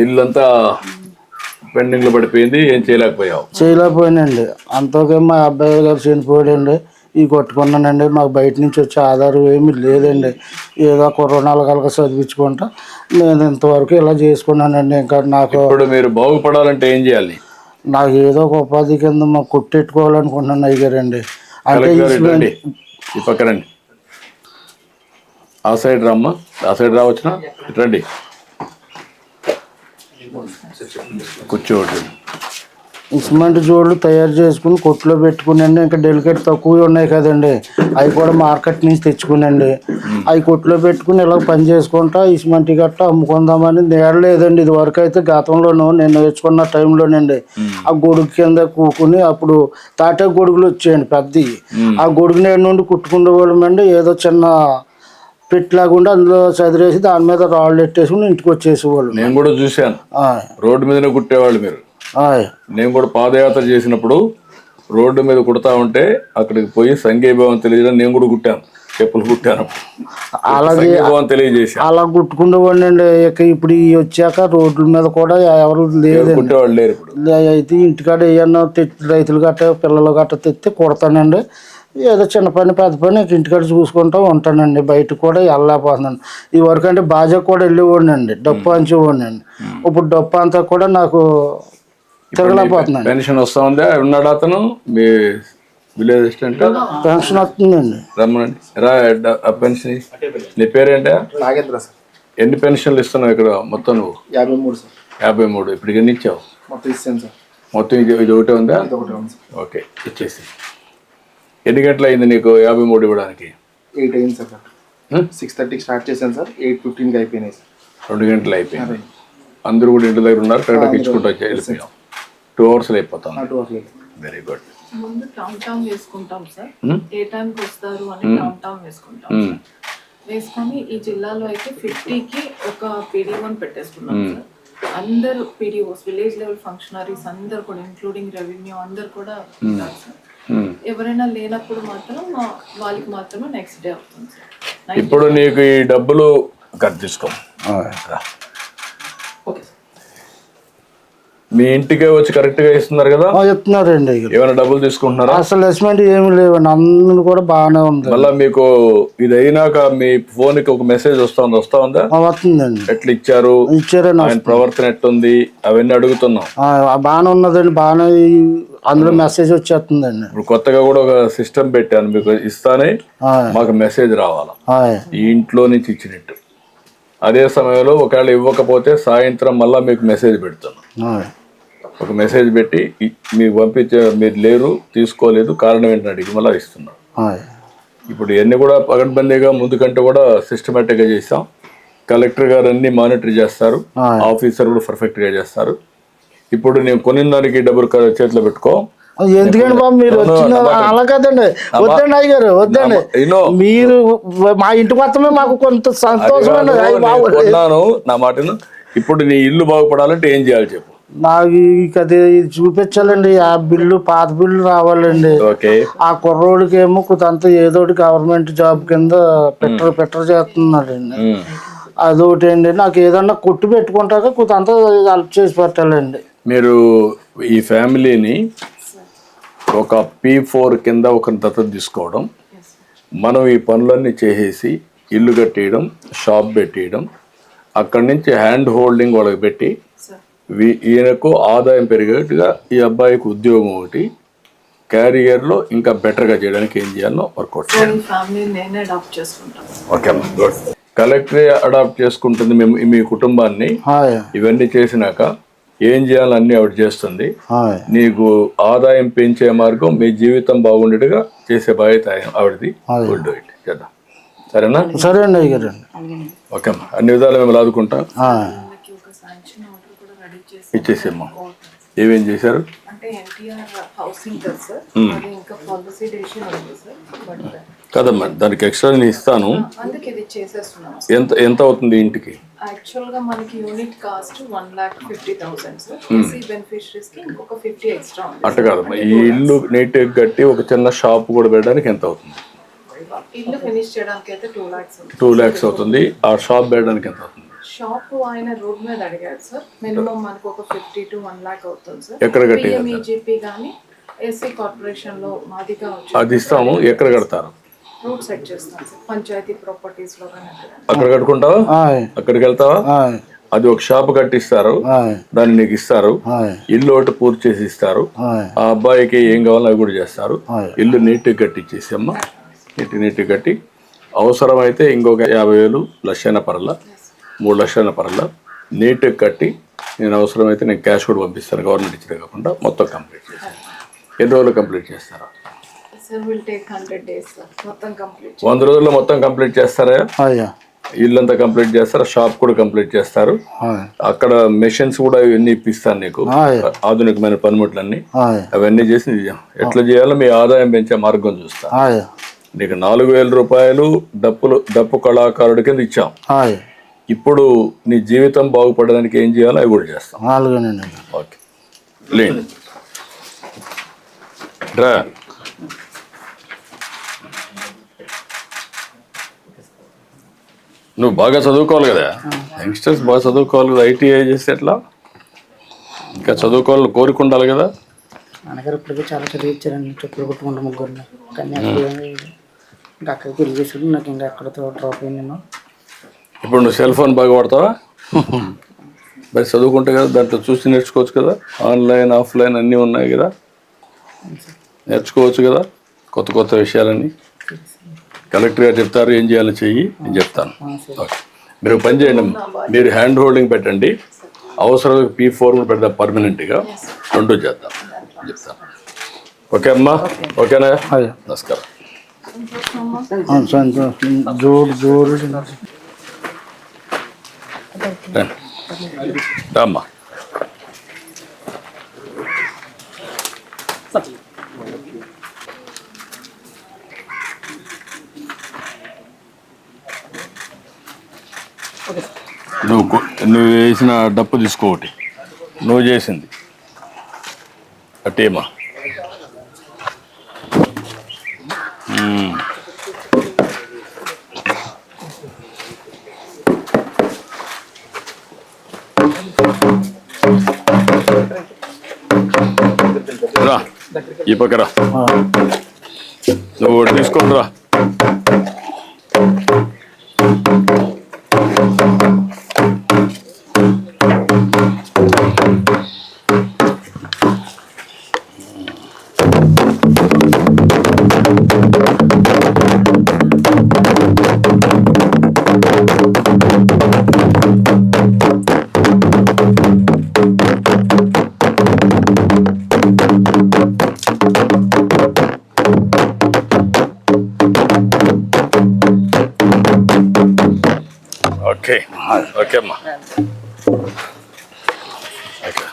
ఇల్లంతా పెండింగ్లో పడిపోయింది, ఏం చేయలేకపోయావు? చేయలేకపోయానండి. అంతకే మా అబ్బాయి గారు చనిపోయాడండి. ఇవి కొట్టుకున్నానండి. మాకు బయట నుంచి వచ్చే ఆధారం ఏమీ లేదండి. ఏదో కొరోనాలు కలక చదివించుకుంటా నేను ఇంతవరకు ఇలా చేసుకున్నానండి. ఇంకా నాకు ఇప్పుడు మీరు బాగుపడాలంటే ఏం చేయాలి? నాకు ఏదో ఒక ఉపాధి కింద మాకు కొట్టెట్టుకోవాలనుకుంటున్నాను అయ్యారండి. అంటే రండి, ఈ పక్క రండి. ఆ సైడ్ రమ్మా, ఆ సైడ్ రావచ్చునా? రండి, కూర్చోండి. సిమెంట్ జోళ్ళు తయారు చేసుకుని కొట్లో పెట్టుకునండి. ఇంకా డెలికేట్ తక్కువ ఉన్నాయి కదండి, అవి కూడా మార్కెట్ నుంచి తెచ్చుకునండి. అవి కొట్లో పెట్టుకుని ఇలా పని చేసుకుంటా ఈ సిమెంట్ గట్ట అమ్ముకుందామని నేడలేదండి. ఇది వరకు అయితే గతంలోనూ నేను నేర్చుకున్న టైంలోనండి ఆ గొడుగు కింద కూకుని అప్పుడు తాటే గొడుగులు వచ్చాయండి పెద్దవి. ఆ గొడుగు నేడు నుండి కుట్టుకునే వాళ్ళమండి. ఏదో చిన్న పెట్టిలాగుండి అందులో చదిరేసి దాని మీద రాళ్ళు ఎట్టేసుకుని ఇంటికి వచ్చేసేవాళ్ళు. నేను కూడా చూశాను, రోడ్డు మీదనే కుట్టేవాళ్ళు మీరు. నేను కూడా పాదయాత్ర చేసినప్పుడు రోడ్డు మీద కుడతా ఉంటే అక్కడికి పోయి సంఘీభావం తెలియజేయడం నేను కూడా కుట్టాను, చెప్పులు కుట్టాను. అలాగే తెలియజేసి అలా కుట్టుకుండేవాడిని అండి. ఇక ఇప్పుడు వచ్చాక రోడ్ల మీద కూడా ఎవరు లేదండి, కుట్టేవాళ్ళు లేరు ఇప్పుడు. అయితే ఇంటికాడ ఏమన్నా రైతులు గట్ట పిల్లలు గట్ట తెస్తే కుడతానండి. ఏదో చిన్న పని పెద్ద పని ఇంటికాడ చూసుకుంటూ ఉంటానండి. బయటకు కూడా వెళ్ళలేకపోతున్నాను. ఈ వరకు అంటే బాజా కూడా వెళ్ళేవాడిని అండి, డప్పు అంచేవాడిని అండి. ఇప్పుడు డప్పు అంతా కూడా నాకు తిరగలేకపోతున్నాను. పెన్షన్ వస్తా ఉందా? ఉన్నాడు అతను మీ విలేజ్ అసిస్టెంట్? పెన్షన్ వస్తుందండి. రమ్మనండి, రా. పెన్షన్ నీ పేరేంటా? నాగేంద్ర సార్. ఎన్ని పెన్షన్లు ఇస్తున్నావు ఇక్కడ మొత్తం నువ్వు? 53 సార్. 53. ఇప్పుడు ఎన్ని ఇచ్చావు? మొత్తం ఇస్తాను సార్. మొత్తం ఇది ఒకటే ఉందా? ఓకే, ఇచ్చేసి. ఎన్ని గంటలు అయింది నీకు 53 ఇవ్వడానికి? 8 అయింది సార్. 6:30కి స్టార్ట్ చేశాను సార్, 8:15కి అయిపోయినాయి సార్. 2 గంటలు అయిపోయింది. అందరూ కూడా ఇంటి దగ్గర ఉన్నారు, కరెక్ట్గా ఇచ్చుకుంటూ వచ్చి వెళ్ళిపోయాం. 2 hours అయిపోతాం. Very good. ముందు కౌంట్ డౌన్ వేసుకుంటాం సార్, ఏ టైంకి వస్తారు అని కౌంట్ డౌన్ వేసుకుంటాం. వేసుకొని ఈ జిల్లాలో అయితే 50కి ఒక పీడీఓని పెట్టేసుకున్నాం సార్. అందరు పీడీఓస్, విలేజ్ లెవెల్ ఫంక్షనరీస్ అందరు కూడా ఇంక్లూడింగ్ రెవెన్యూ అందరు కూడా ఉంటారు సార్. ఎవరైనా లేనప్పుడు మాత్రం వాళ్ళకి మాత్రమే నెక్స్ట్ డే అవుతుంది సార్. ఇప్పుడు నీకు ఈ డబ్బులు తీసుకో, మీ ఇంటికే వచ్చి కరెక్ట్ గా ఇస్తున్నారు కదా? చెప్తున్నారండి. ఏమైనా డబ్బులు తీసుకుంటున్నారా? అసలు అసెస్మెంట్ ఏమి లేవండి, అందరూ కూడా బాగానే ఉంది. మళ్ళీ మీకు ఇది అయినాక మీ ఫోన్ కి ఒక మెసేజ్ వస్తా ఉందా? వస్తుందండి. ఎట్లా ఇచ్చారు, ఆయన ప్రవర్తన ఎట్టుంది అవన్నీ అడుగుతున్నాం. బాగానే ఉన్నదండి, బాగానే అందులో మెసేజ్ వచ్చేస్తుందండి. ఇప్పుడు కొత్తగా కూడా ఒక సిస్టమ్ పెట్టాను, మీకు ఇస్తానే మాకు మెసేజ్ రావాలా ఈ ఇంట్లో నుంచి ఇచ్చినట్టు. అదే సమయంలో ఒకవేళ ఇవ్వకపోతే సాయంత్రం మళ్ళీ మీకు మెసేజ్ పెడుతున్నాం. ఒక మెసేజ్ పెట్టి మీకు పంపించే, మీరు లేరు, తీసుకోలేదు, కారణం ఏంటని అడిగి మళ్ళీ ఇస్తున్నాం. ఇప్పుడు ఇవన్నీ కూడా పగడ్బందీగా ముందు కంటే కూడా సిస్టమేటిక్గా చేసాం. కలెక్టర్ గారు అన్ని మానిటర్ చేస్తారు, ఆఫీసర్ కూడా పర్ఫెక్ట్గా చేస్తారు. ఇప్పుడు నేను కొనిన దానికి డబ్బులు చేతిలో పెట్టుకో. ఎందుకండి బాబు మీరు వచ్చిన అలా కదండి, వద్దండి అయ్యారు, వద్దండి. మీరు మా ఇంటి మొత్తమే మాకు కొంత సంతోషం కొన్నాను, నా మాటను. ఇప్పుడు నీ ఇల్లు బాగుపడాలంటే ఏం చేయాలి చెప్పు? నాకు అది చూపించాలండి. ఆ బిల్లు, పాత బిల్లు రావాలండి. ఆ కుర్రోడికి ఏమో కొంత ఏదోటి గవర్నమెంట్ జాబ్ కింద పెట్టర్ చేస్తున్నాడండి. అదొకటి అండి. నాకు ఏదన్నా కొట్టు పెట్టుకుంటాక కొంత హెల్ప్ చేసి పెట్టాలండి. మీరు ఈ ఫ్యామిలీని ఒక P4 కింద ఒక దత్తత తీసుకోవడం, మనం ఈ పనులన్నీ చేసేసి ఇల్లు కట్టేయడం, షాప్ పెట్టేయడం, అక్కడి నుంచి హ్యాండ్ హోల్డింగ్ వాళ్ళకి పెట్టి ఈయనకు ఆదాయం పెరిగేట్టుగా ఈ అబ్బాయికి ఉద్యోగం ఒకటి, క్యారియర్లో ఇంకా బెటర్గా చేయడానికి ఏం చేయాలో వర్కౌట్ చేయాలి. ఓకే అమ్మా, గుడ్. కలెక్టరే అడాప్ట్ చేసుకుంటుంది మీ కుటుంబాన్ని. ఇవన్నీ చేసినాక ఏం చేయాలన్నీ ఆవిడ చేస్తుంది. నీకు ఆదాయం పెంచే మార్గం, మీ జీవితం బాగుండేట్టుగా చేసే బాధ్యత ఆవిడది. చేద్దాం, సరేనా? సరే అండి అయ్యారు. ఓకే అమ్మా, అన్ని విధాలు మేము ఆదుకుంటాం. ఇచ్చేసేమ్మా. ఏమేం చేశారు? అంటే ఎన్టీఆర్ హౌసింగ్ సార్, ఇంకా పాలసీ డెసిషన్ ఉంది సార్, బట్ కదమ్మా, దానికి ఎక్స్ట్రా నేను ఇస్తాను. అందుకే ఇది చేసేస్తున్నాం. ఎంత అవుతుంది ఇంటికి? యాక్చువల్ గా మనకి unit cost 1,50,000 sir. EC beneficiaries కి ఇంకొక 50 ఎక్స్ట్రా ఉంది. అట్ట కాదమ్మా, ఈ ఇల్లు నీట్గా కట్టి ఒక చిన్న షాప్ కూడా పెట్టడానికి ఎంత అవుతుంది? ఇల్లు ఫినిష్ చేయడానికి అయితే 2 lakhs ఉంది. 2 lakhs అవుతుంది. ఆ షాప్ పెట్టడానికి ఎంత అవుతుంది? షాప్ ఆయన రోడ్ మీద అడిగాడు సార్. మినిమం మనకు ఒక 50 to 1 lakh అవుతుంది సార్. ఎక్కడ కట్టి? పిఎంఈజీపీ కానీ ఏసీ కార్పొరేషన్ లో మాదిగా వచ్చి అది ఇస్తాము. ఎక్కడ కడతారు? రూట్ సెట్ చేస్తాం సార్. పంచాయతీ ప్రాపర్టీస్ లో కానీ అక్కడ కట్టుకుంటావా? అక్కడికి వెళ్తావా? అది ఒక షాప్ కట్టిస్తారు, దాన్ని నీకు ఇస్తారు. ఇల్లు ఒకటి పూర్తి చేసి ఇస్తారు. ఆ అబ్బాయికి ఏం కావాలో అవి కూడా చేస్తారు. ఇల్లు నీట్గా కట్టించేసి అమ్మ, నీట్గా కట్టి అవసరమైతే ఇంకొక 50,000 లక్షైన పర్లా, 3 లక్షల పర్లా నీట్గా కట్టి నేను అవసరమైతే నేను క్యాష్ కూడా పంపిస్తాను. గవర్నమెంట్ ఇచ్చినా కాకుండా మొత్తం కంప్లీట్ చేస్తాను. ఎన్ని రోజులు కంప్లీట్ చేస్తారా? Sir will take 100 days sir. మొత్తం కంప్లీట్ 100 రోజుల్లో మొత్తం కంప్లీట్ చేస్తారా? ఇల్లంతా కంప్లీట్ చేస్తారా? షాప్ కూడా కంప్లీట్ చేస్తారు. అక్కడ మెషిన్స్ కూడా ఇవన్నీ ఇప్పిస్తాను నీకు, ఆధునికమైన పనిముట్లన్నీ. అవన్నీ చేసి ఎట్లా చేయాలో మీ ఆదాయం పెంచే మార్గం చూస్తా. నీకు 4,000 రూపాయలు డప్పు కళాకారుడి కింద ఇచ్చాం. ఇప్పుడు నీ జీవితం బాగుపడడానికి ఏం చేయాలో అవి కూడా చేస్తాం. ఓకే, లేదు రా. నువ్వు బాగా చదువుకోవాలి కదా, యంగ్స్టర్స్ బాగా చదువుకోవాలి కదా. ఐటీఐ చేస్తే ఎట్లా? ఇంకా చదువుకోవాలని కోరిక ఉండాలి కదా. నాన్నగారు ఇప్పటికీ చాలా చదివించారండి, చెప్పులు కొట్టుకుంటూ ముగ్గురిని. కానీ ఇంకా అక్కడికి వెళ్ళి చేసుకుంటే నాకు ఇంకా ఎక్కడితో డ్రాప్ అయ్యి నేను. ఇప్పుడు నువ్వు సెల్ ఫోన్ బాగా వాడతావా? మరి చదువుకుంటే కదా దాంట్లో చూసి నేర్చుకోవచ్చు కదా. ఆన్లైన్ ఆఫ్లైన్ అన్నీ ఉన్నాయి కదా, నేర్చుకోవచ్చు కదా కొత్త విషయాలన్నీ. కలెక్టర్ గారు చెప్తారు ఏం చేయాలో చెయ్యి, నేను చెప్తాను. ఓకే, మీరు పని చేయండి, మీరు హ్యాండ్ హోల్డింగ్ పెట్టండి. అవసరం P4 పెడతాం పర్మనెంట్గా, 2 చేద్దాం చెప్తాను. ఓకే అమ్మా, ఓకేనా? నమస్కారం. అమ్మా నువ్వు వేసిన డప్పు తీసుకోటి, నువ్వు చేసింది అట్టేమా. రా ఈ పక్కరా, నువ్వు తీసుకోండి రా. ఓకే ఓకే అమ్మా. ఓకే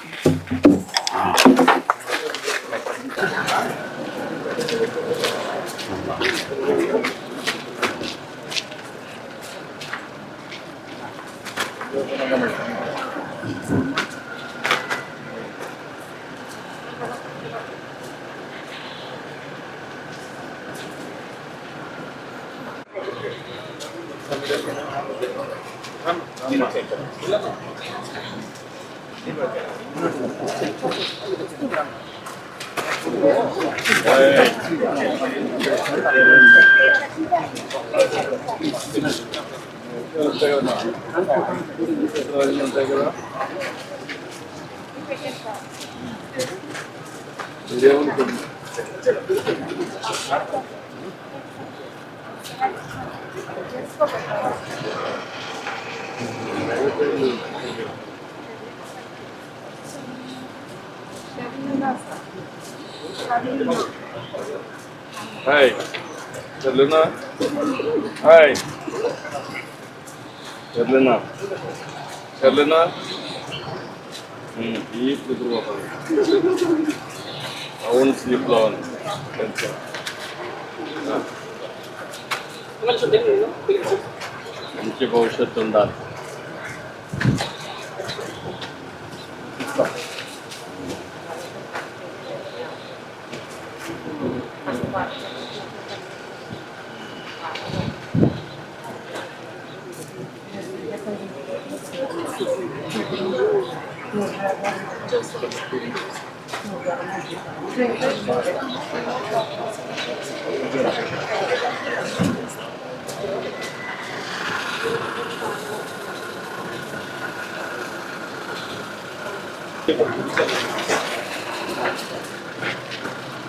హాయ్ చెల్లునా, హాయ్ చెల్లునా, చెల్లునా ఈ కుదురు అవును స్లీప్లో మంచి భవిష్యత్తు ఉండాలి.